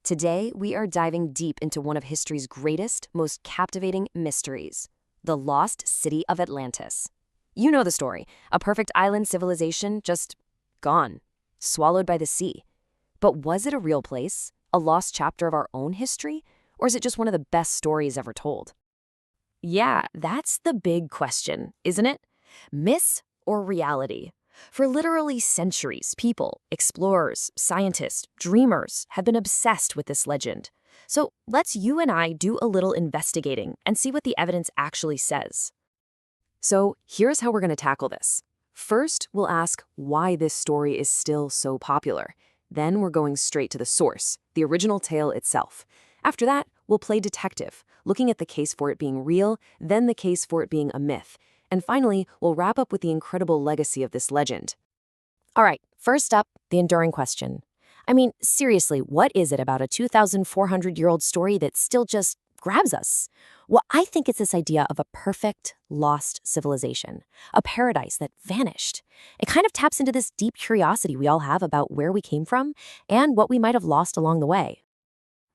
Today, we are diving deep into one of history's greatest, most captivating mysteries, the lost city of Atlantis. You know the story, a perfect island civilization just gone, swallowed by the sea. But was it a real place, a lost chapter of our own history, or is it just one of the best stories ever told? Yeah, that's the big question, isn't it? Myth or reality? For literally centuries, people, explorers, scientists, dreamers have been obsessed with this legend. So let's you and I do a little investigating and see what the evidence actually says. So here's how we're going to tackle this. First, we'll ask why this story is still so popular. Then we're going straight to the source, the original tale itself. After that, we'll play detective, looking at the case for it being real, then the case for it being a myth. And finally, we'll wrap up with the incredible legacy of this legend. All right, first up, the enduring question. I mean, seriously, what is it about a 2,400-year-old story that still just grabs us? Well, I think it's this idea of a perfect, lost civilization, a paradise that vanished. It kind of taps into this deep curiosity we all have about where we came from and what we might have lost along the way.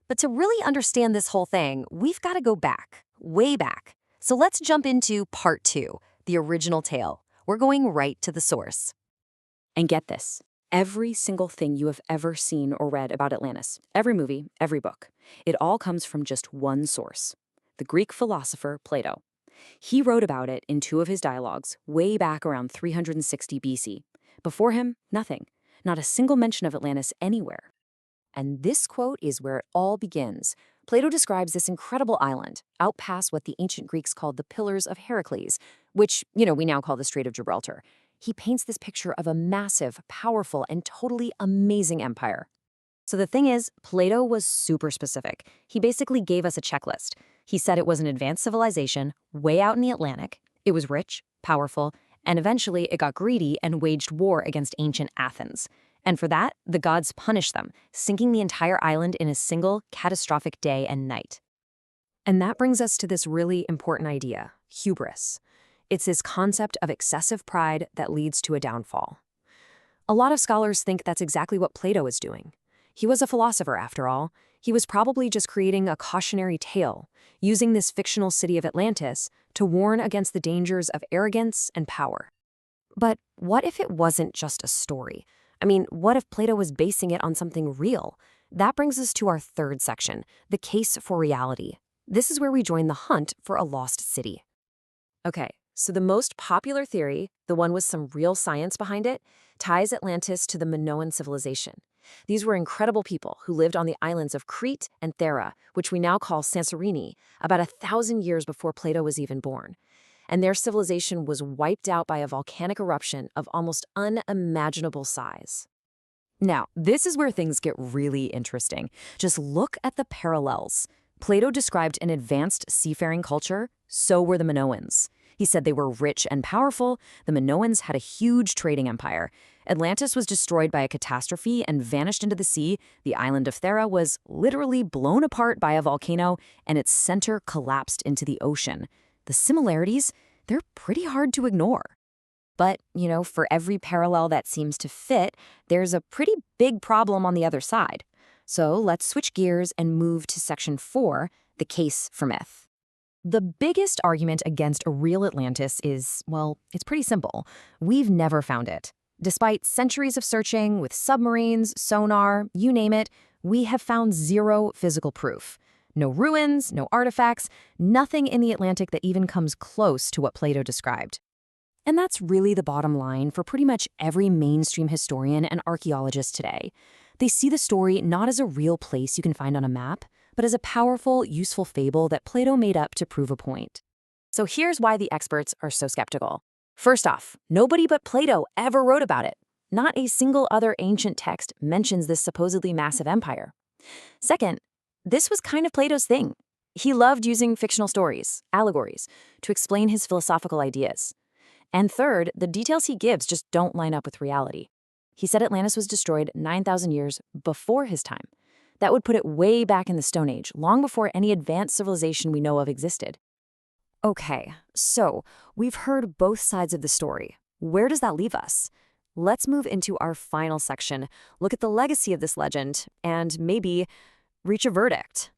But to really understand this whole thing, we've got to go back, way back. So let's jump into part 2, the original tale. We're going right to the source. And get this, every single thing you have ever seen or read about Atlantis, every movie, every book, it all comes from just one source, the Greek philosopher Plato. He wrote about it in 2 of his dialogues way back around 360 BC. Before him, nothing, not a single mention of Atlantis anywhere. And this quote is where it all begins. Plato describes this incredible island, out past what the ancient Greeks called the Pillars of Heracles, which, we now call the Strait of Gibraltar. He paints this picture of a massive, powerful, and totally amazing empire. So the thing is, Plato was super specific. He basically gave us a checklist. He said it was an advanced civilization, way out in the Atlantic. It was rich, powerful, and eventually it got greedy and waged war against ancient Athens. And for that, the gods punished them, sinking the entire island in a single, catastrophic day and night. And that brings us to this really important idea, hubris. It's this concept of excessive pride that leads to a downfall. A lot of scholars think that's exactly what Plato is doing. He was a philosopher, after all. He was probably just creating a cautionary tale, using this fictional city of Atlantis to warn against the dangers of arrogance and power. But what if it wasn't just a story? I mean, what if Plato was basing it on something real? That brings us to our third section, the case for reality. This is where we join the hunt for a lost city. Okay, so the most popular theory, the one with some real science behind it, ties Atlantis to the Minoan civilization. These were incredible people who lived on the islands of Crete and Thera, which we now call Santorini, about 1,000 years before Plato was even born. And their civilization was wiped out by a volcanic eruption of almost unimaginable size. Now, this is where things get really interesting. Just look at the parallels. Plato described an advanced seafaring culture, so were the Minoans. He said they were rich and powerful. The Minoans had a huge trading empire. Atlantis was destroyed by a catastrophe and vanished into the sea. The island of Thera was literally blown apart by a volcano, and its center collapsed into the ocean. The similarities, they're pretty hard to ignore. But, for every parallel that seems to fit, there's a pretty big problem on the other side. So let's switch gears and move to section 4, the case for myth. The biggest argument against a real Atlantis is, well, it's pretty simple. We've never found it. Despite centuries of searching with submarines, sonar, you name it, we have found 0 physical proof. No ruins, no artifacts, nothing in the Atlantic that even comes close to what Plato described. And that's really the bottom line for pretty much every mainstream historian and archaeologist today. They see the story not as a real place you can find on a map, but as a powerful, useful fable that Plato made up to prove a point. So here's why the experts are so skeptical. First off, nobody but Plato ever wrote about it. Not a single other ancient text mentions this supposedly massive empire. Second, this was kind of Plato's thing. He loved using fictional stories, allegories, to explain his philosophical ideas. And third, the details he gives just don't line up with reality. He said Atlantis was destroyed 9,000 years before his time. That would put it way back in the Stone Age, long before any advanced civilization we know of existed. Okay, so we've heard both sides of the story. Where does that leave us? Let's move into our final section, look at the legacy of this legend, and maybe reach a verdict.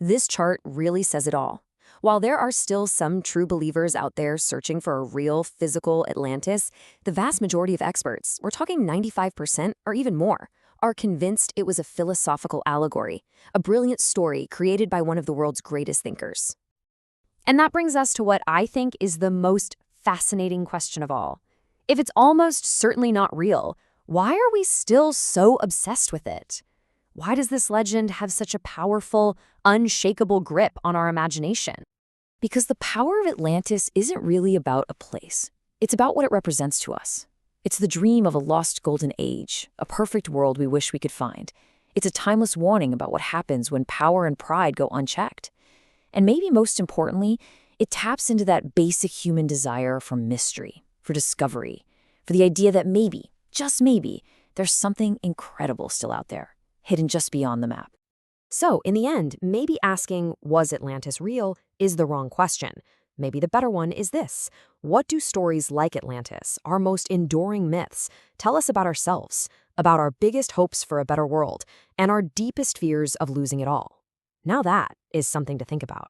This chart really says it all. While there are still some true believers out there searching for a real physical Atlantis, the vast majority of experts, we're talking 95% or even more, are convinced it was a philosophical allegory, a brilliant story created by one of the world's greatest thinkers. And that brings us to what I think is the most fascinating question of all. If it's almost certainly not real, why are we still so obsessed with it? Why does this legend have such a powerful, unshakable grip on our imagination? Because the power of Atlantis isn't really about a place. It's about what it represents to us. It's the dream of a lost golden age, a perfect world we wish we could find. It's a timeless warning about what happens when power and pride go unchecked. And maybe most importantly, it taps into that basic human desire for mystery, for discovery, for the idea that maybe, just maybe, there's something incredible still out there, hidden just beyond the map. So, in the end, maybe asking, was Atlantis real, is the wrong question. Maybe the better one is this. What do stories like Atlantis, our most enduring myths, tell us about ourselves, about our biggest hopes for a better world, and our deepest fears of losing it all? Now that is something to think about.